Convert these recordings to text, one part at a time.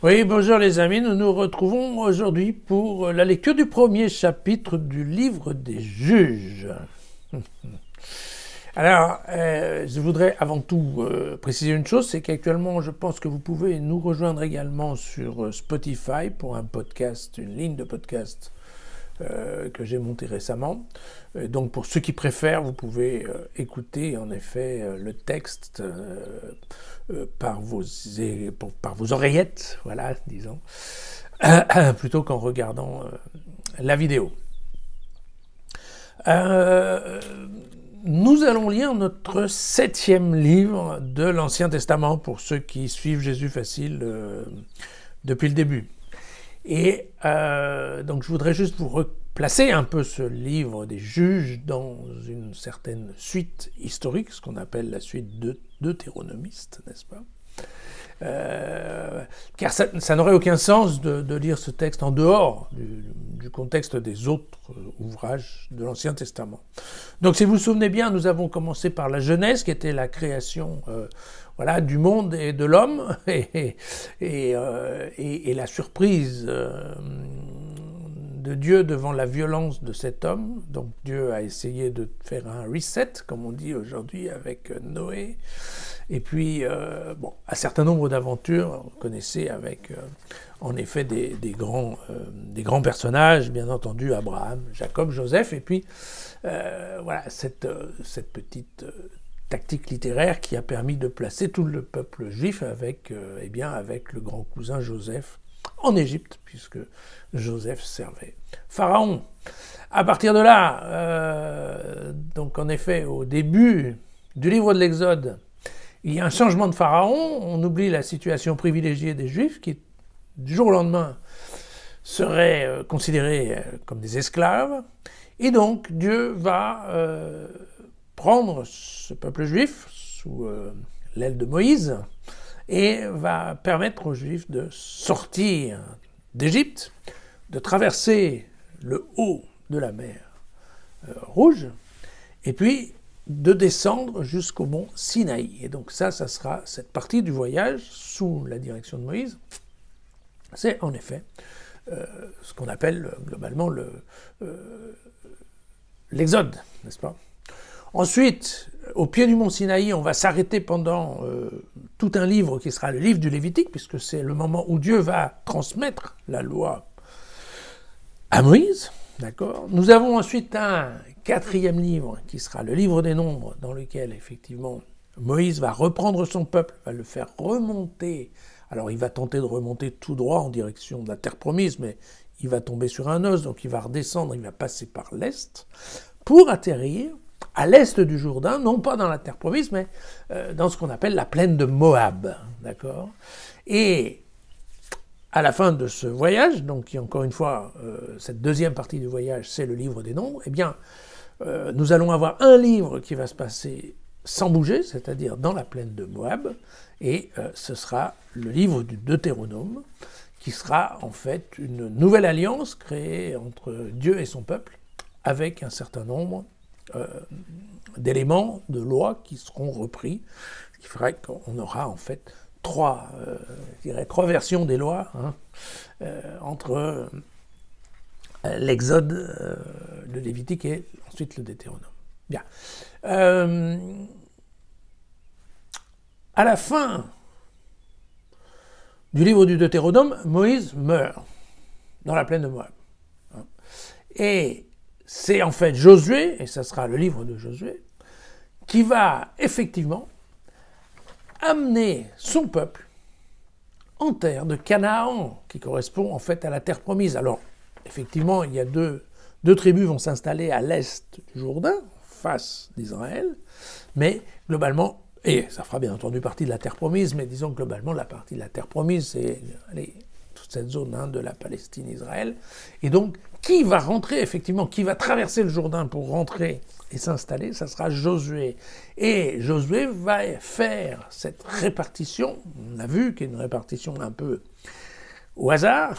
Oui, bonjour les amis, nous nous retrouvons aujourd'hui pour la lecture du premier chapitre du livre des Juges. Alors, je voudrais avant tout préciser une chose, c'est qu'actuellement, je pense que vous pouvez nous rejoindre également sur Spotify pour un podcast, une ligne de podcast que j'ai montée récemment. Donc, pour ceux qui préfèrent, vous pouvez écouter en effet le texte par vos oreillettes, voilà, disons, plutôt qu'en regardant la vidéo. Nous allons lire notre 7e livre de l'Ancien Testament pour ceux qui suivent Jésus facile depuis le début. Et donc je voudrais juste vous replacer un peu ce livre des Juges dans une certaine suite historique, ce qu'on appelle la suite deutéronomiste, n'est-ce pas ? Car ça n'aurait aucun sens de lire ce texte en dehors du contexte des autres ouvrages de l'Ancien Testament. Donc si vous vous souvenez bien, nous avons commencé par la Genèse, qui était la création du monde et de l'homme, et la surprise de Dieu devant la violence de cet homme. Donc Dieu a essayé de faire un reset, comme on dit aujourd'hui, avec Noé. Et puis, un certain nombre d'aventures, vous connaissez, avec en effet des grands personnages, bien entendu, Abraham, Jacob, Joseph, et puis cette petite tactique littéraire qui a permis de placer tout le peuple juif avec le grand cousin Joseph en Égypte, puisque Joseph servait Pharaon. À partir de là, donc en effet, au début du livre de l'Exode, il y a un changement de Pharaon, on oublie la situation privilégiée des Juifs qui, du jour au lendemain, seraient considérés comme des esclaves. Et donc, Dieu va prendre ce peuple juif sous l'aile de Moïse et va permettre aux Juifs de sortir d'Égypte, de traverser le haut de la mer Rouge, et puis de descendre jusqu'au mont Sinaï. Et donc ça sera cette partie du voyage sous la direction de Moïse. C'est en effet ce qu'on appelle globalement l'Exode, n'est-ce pas ? Ensuite, au pied du mont Sinaï, on va s'arrêter pendant tout un livre qui sera le livre du Lévitique, puisque c'est le moment où Dieu va transmettre la loi à Moïse. D'accord ? Nous avons ensuite un 4e livre qui sera le livre des Nombres, dans lequel effectivement Moïse va reprendre son peuple, va le faire remonter. Alors il va tenter de remonter tout droit en direction de la terre promise, mais il va tomber sur un os, donc il va redescendre, il va passer par l'est, pour atterrir à l'est du Jourdain, non pas dans la terre promise, mais dans ce qu'on appelle la plaine de Moab. D'accord ? Et à la fin de ce voyage, donc qui encore une fois, cette deuxième partie du voyage, c'est le livre des Nombres, eh bien, nous allons avoir un livre qui va se passer sans bouger, c'est-à-dire dans la plaine de Moab, et ce sera le livre du Deutéronome, qui sera en fait une nouvelle alliance créée entre Dieu et son peuple, avec un certain nombre d'éléments de loi qui seront repris, ce qui ferait qu'on aura en fait trois versions des lois entre l'Exode, le Lévitique et ensuite le Deutéronome. Bien. À la fin du livre du Deutéronome, Moïse meurt dans la plaine de Moab. Et c'est en fait Josué, et ça sera le livre de Josué, qui va effectivement amener son peuple en terre de Canaan, qui correspond en fait à la terre promise. Alors, effectivement, il y a deux tribus vont s'installer à l'est du Jourdain, face d'Israël, mais globalement, et ça fera bien entendu partie de la terre promise, mais disons que globalement, la partie de la terre promise, c'est toute cette zone de la Palestine-Israël. Et donc, qui va rentrer, effectivement, qui va traverser le Jourdain pour rentrer et s'installer, ça sera Josué. Et Josué va faire cette répartition, on a vu qu'il y a une répartition un peu au hasard,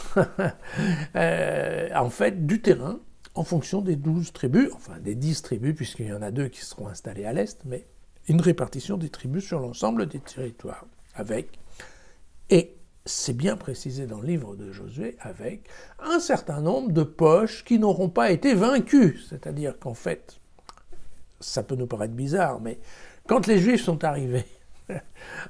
en fait, du terrain, en fonction des 12 tribus, enfin des 10 tribus, puisqu'il y en a 2 qui seront installées à l'est, mais une répartition des tribus sur l'ensemble des territoires, avec et c'est bien précisé dans le livre de Josué, avec un certain nombre de poches qui n'auront pas été vaincues. C'est-à-dire qu'en fait, ça peut nous paraître bizarre, mais quand les Juifs sont arrivés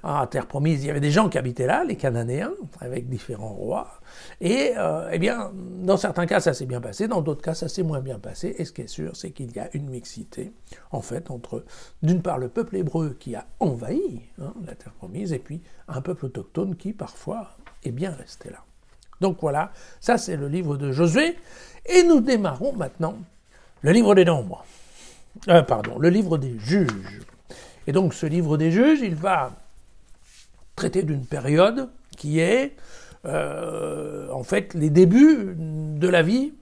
en terre promise, il y avait des gens qui habitaient là, les Cananéens, avec différents rois, et eh bien, dans certains cas, ça s'est bien passé, dans d'autres cas, ça s'est moins bien passé, et ce qui est sûr, c'est qu'il y a une mixité, en fait, entre, d'une part, le peuple hébreu qui a envahi la terre promise, et puis un peuple autochtone qui, parfois, est bien resté là. Donc voilà, ça c'est le livre de Josué, et nous démarrons maintenant le livre des Nombres. Le livre des Juges. Et donc ce livre des Juges, il va traiter d'une période qui est en fait les débuts de la vie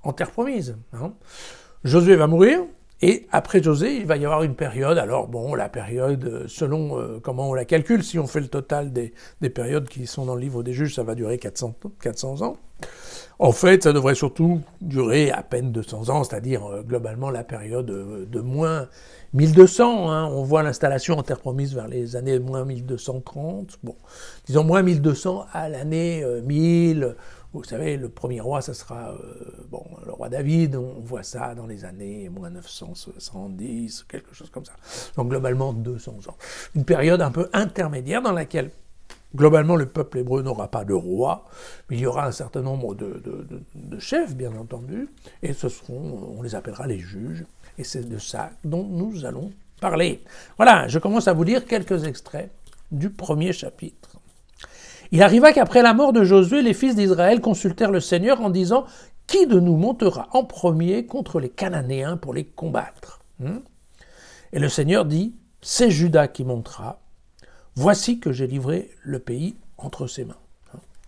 en terre promise. Josué va mourir, et après Josué, il va y avoir une période, alors bon, la période, selon comment on la calcule, si on fait le total des périodes qui sont dans le livre des Juges, ça va durer 400 ans. En fait, ça devrait surtout durer à peine 200 ans, c'est-à-dire globalement la période de moins 1200. On voit l'installation en terre promise vers les années moins 1230. Bon, disons moins 1200 à l'année 1000. Vous savez, le premier roi, ça sera le roi David. On voit ça dans les années moins 970, quelque chose comme ça. Donc globalement 200 ans. Une période un peu intermédiaire dans laquelle globalement, le peuple hébreu n'aura pas de roi, mais il y aura un certain nombre de chefs, bien entendu, et on les appellera les juges, et c'est de ça dont nous allons parler. Voilà, je commence à vous lire quelques extraits du premier chapitre. Il arriva qu'après la mort de Josué, les fils d'Israël consultèrent le Seigneur en disant « Qui de nous montera en premier contre les Cananéens pour les combattre ?» Et le Seigneur dit « C'est Juda qui montera. Voici que j'ai livré le pays entre ses mains. »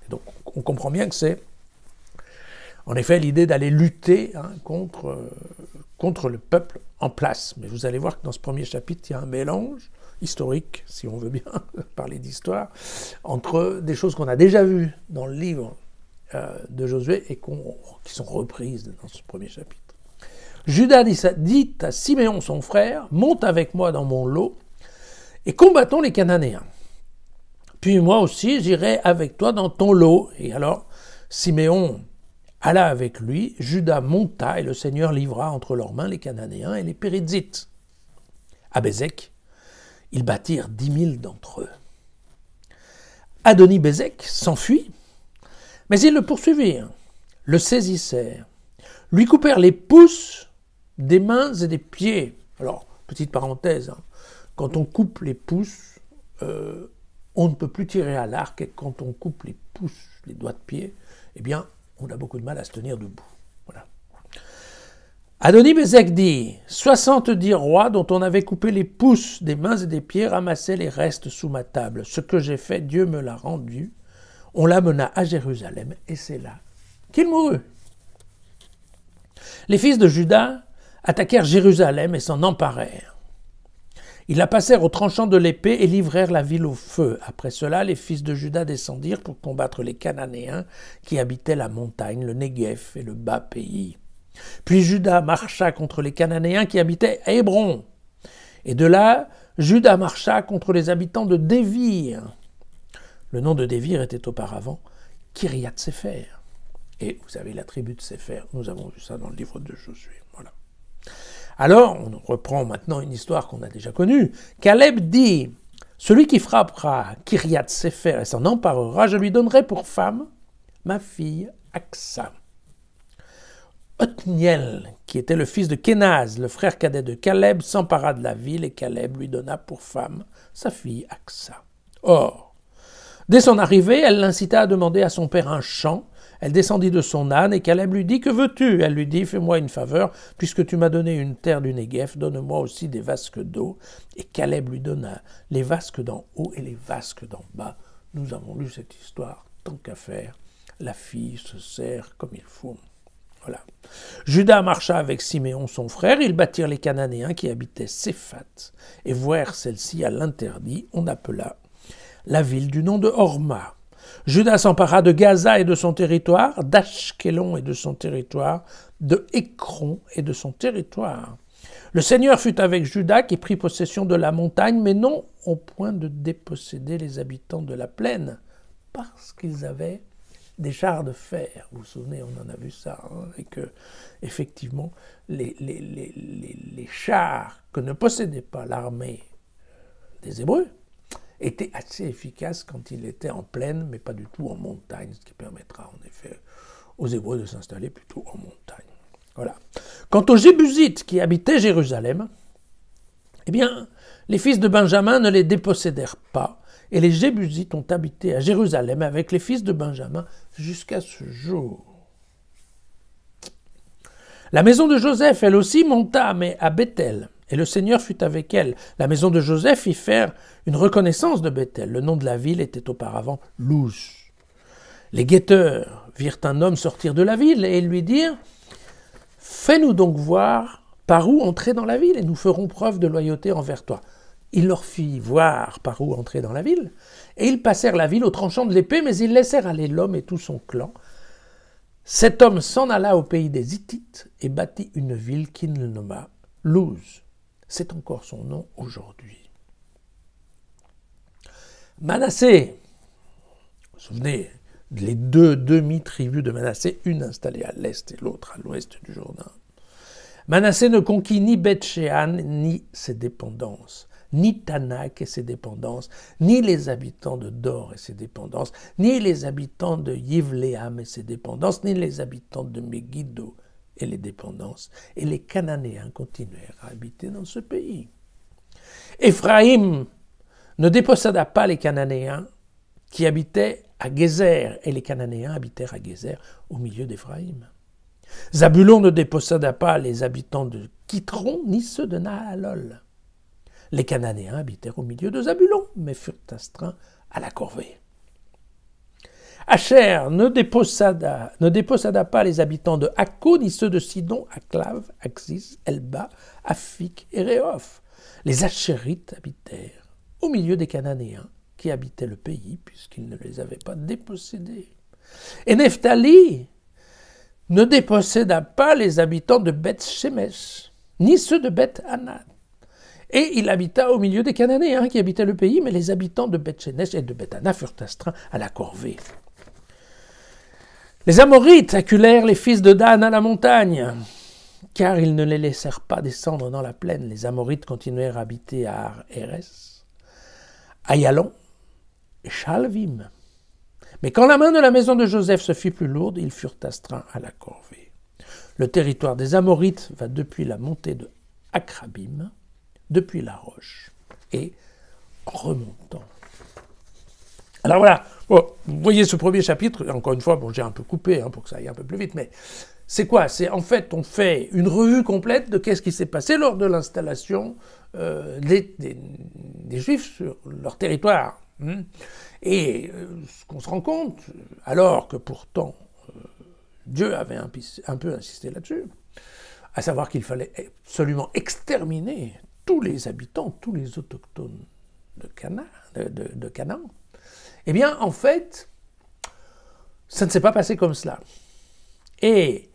Et donc, on comprend bien que c'est, en effet, l'idée d'aller lutter contre le peuple en place. Mais vous allez voir que dans ce premier chapitre, il y a un mélange historique, si on veut bien parler d'histoire, entre des choses qu'on a déjà vues dans le livre de Josué et qui sont reprises dans ce premier chapitre. Juda dit à Siméon, son frère, « Monte avec moi dans mon lot, et combattons les Cananéens. Puis moi aussi, j'irai avec toi dans ton lot. » Et alors, Siméon alla avec lui, Juda monta, et le Seigneur livra entre leurs mains les Cananéens et les Périzites. À Bézek, ils battirent 10 000 d'entre eux. Adoni-Bézek s'enfuit, mais ils le poursuivirent, le saisissèrent, lui coupèrent les pouces des mains et des pieds. Alors, petite parenthèse, quand on coupe les pouces, on ne peut plus tirer à l'arc, et quand on coupe les pouces, les doigts de pied, eh bien, on a beaucoup de mal à se tenir debout. Voilà. Adoni-Bézek dit « 70 rois dont on avait coupé les pouces des mains et des pieds ramassaient les restes sous ma table. Ce que j'ai fait, Dieu me l'a rendu. On l'amena à Jérusalem, et c'est là qu'il mourut. » Les fils de Juda attaquèrent Jérusalem et s'en emparèrent. Ils la passèrent au tranchant de l'épée et livrèrent la ville au feu. Après cela, les fils de Juda descendirent pour combattre les Cananéens qui habitaient la montagne, le Néguev et le bas pays. Puis Juda marcha contre les Cananéens qui habitaient à Hébron. Et de là, Juda marcha contre les habitants de Dévir. Le nom de Dévir était auparavant Kiriath-Séfer. Et vous savez, la tribu de Séfer, nous avons vu ça dans le livre de Josué. Voilà. Alors, on reprend maintenant une histoire qu'on a déjà connue. Caleb dit « Celui qui frappera Kiriath-Séfer et s'en emparera, je lui donnerai pour femme ma fille Aksa. » Othniel, qui était le fils de Kénaz, le frère cadet de Caleb, s'empara de la ville et Caleb lui donna pour femme sa fille Aksa. Or, dès son arrivée, elle l'incita à demander à son père un champ. Elle descendit de son âne et Caleb lui dit « Que veux-tu » Elle lui dit « Fais-moi une faveur, puisque tu m'as donné une terre du Néguev, donne-moi aussi des vasques d'eau. » Et Caleb lui donna les vasques d'en haut et les vasques d'en bas. Nous avons lu cette histoire, tant qu'à faire. La fille se sert comme il faut. Voilà. Juda marcha avec Siméon son frère, ils battirent les Cananéens qui habitaient Séphat, et voirent celle-ci à l'interdit, on appela la ville du nom de Horma. Juda s'empara de Gaza et de son territoire, d'Ashkelon et de son territoire, de Écron et de son territoire. Le Seigneur fut avec Juda qui prit possession de la montagne, mais non au point de déposséder les habitants de la plaine, parce qu'ils avaient des chars de fer. Vous vous souvenez, on en a vu ça, hein, et que, effectivement, les chars que ne possédait pas l'armée des Hébreux étaient assez efficaces quand il était en plaine, mais pas du tout en montagne, ce qui permettra en effet aux Hébreux de s'installer plutôt en montagne. Voilà. Quant aux Jébusites qui habitaient Jérusalem, eh bien, les fils de Benjamin ne les dépossédèrent pas, et les Jébusites ont habité à Jérusalem avec les fils de Benjamin jusqu'à ce jour. La maison de Joseph, elle aussi, monta, mais à Béthel, et le Seigneur fut avec elle. La maison de Joseph fit faire une reconnaissance de Béthel. Le nom de la ville était auparavant Luz. Les guetteurs virent un homme sortir de la ville et lui dirent « Fais-nous donc voir par où entrer dans la ville et nous ferons preuve de loyauté envers toi. » Il leur fit voir par où entrer dans la ville, et ils passèrent la ville au tranchant de l'épée, mais ils laissèrent aller l'homme et tout son clan. Cet homme s'en alla au pays des Hittites et bâtit une ville qu'il nomma Luz. C'est encore son nom aujourd'hui. Manassé, vous vous souvenez, les deux demi-tribus de Manassé, une installée à l'est et l'autre à l'ouest du Jourdain. Manassé ne conquit ni Beth-Shean ni ses dépendances, ni Tanak et ses dépendances, ni les habitants de Dor et ses dépendances, ni les habitants de Yivléam et ses dépendances, ni les habitants de Megiddo et les dépendances. Et les Cananéens continuèrent à habiter dans ce pays. Éphraïm ne déposséda pas les Cananéens qui habitaient à Gézer, et les Cananéens habitèrent à Gézer au milieu d'Éphraïm. Zabulon ne déposséda pas les habitants de Kitron, ni ceux de Nahalol. Les Cananéens habitèrent au milieu de Zabulon, mais furent astreints à la corvée. Asher ne déposséda pas les habitants de Akko, ni ceux de Sidon, Aklav, Axis, Elba, Afik et Réoph. Les Ashérites habitèrent au milieu des Cananéens qui habitaient le pays, puisqu'ils ne les avaient pas dépossédés. Et Nephtali ne déposséda pas les habitants de Beth-Shemesh, ni ceux de Beth-Anat. Et il habita au milieu des Cananéens qui habitaient le pays, mais les habitants de Beth-Shemesh et de Beth-Anat furent astreints à la corvée. Les Amorites acculèrent les fils de Dan à la montagne, car ils ne les laissèrent pas descendre dans la plaine. Les Amorites continuèrent à habiter à Ar-Héres, Ayalon et Chalvim. Mais quand la main de la maison de Joseph se fit plus lourde, ils furent astreints à la corvée. Le territoire des Amorites va depuis la montée de Akrabim, depuis la roche, et en remontant. Alors voilà, bon, vous voyez ce premier chapitre, encore une fois, bon, j'ai un peu coupé pour que ça aille un peu plus vite, mais c'est quoi? C'est en fait, on fait une revue complète de qu'est-ce qui s'est passé lors de l'installation des Juifs sur leur territoire. Et ce qu'on se rend compte, alors que pourtant Dieu avait un peu insisté là-dessus, à savoir qu'il fallait absolument exterminer tous les habitants, tous les autochtones de Canaan, eh bien, en fait, ça ne s'est pas passé comme cela. Et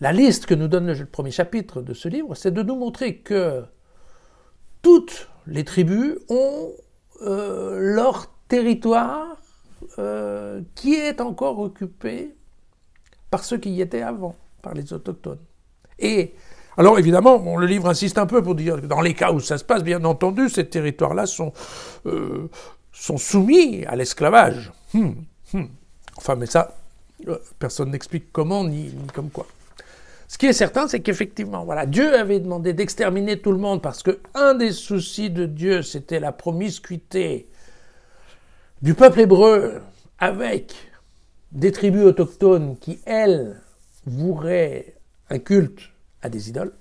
la liste que nous donne le premier chapitre de ce livre, c'est de nous montrer que toutes les tribus ont leur territoire qui est encore occupé par ceux qui y étaient avant, par les autochtones. Et alors évidemment, bon, le livre insiste un peu pour dire que dans les cas où ça se passe, bien entendu, ces territoires-là sont soumis à l'esclavage. Enfin, mais ça, personne n'explique comment ni comme quoi. Ce qui est certain, c'est qu'effectivement, voilà, Dieu avait demandé d'exterminer tout le monde parce que un des soucis de Dieu, c'était la promiscuité du peuple hébreu avec des tribus autochtones qui, elles, voueraient un culte à des idoles.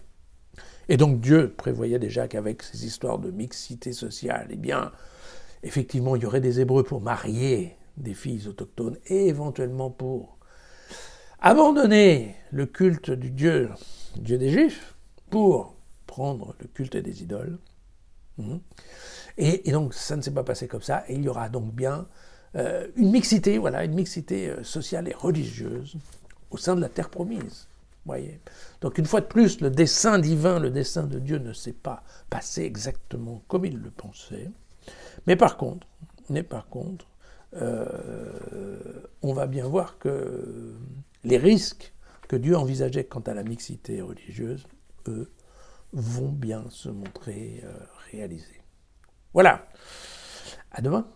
Et donc Dieu prévoyait déjà qu'avec ces histoires de mixité sociale, eh bien, effectivement, il y aurait des Hébreux pour marier des filles autochtones et éventuellement pour abandonner le culte du Dieu des Juifs, pour prendre le culte des idoles. Et donc, ça ne s'est pas passé comme ça, et il y aura donc bien une mixité, voilà, une mixité sociale et religieuse au sein de la terre promise. Voyez. Donc, une fois de plus, le dessein divin, le dessein de Dieu ne s'est pas passé exactement comme il le pensait. Mais par contre, on va bien voir que les risques que Dieu envisageait quant à la mixité religieuse, eux, vont bien se montrer réalisés. Voilà, à demain.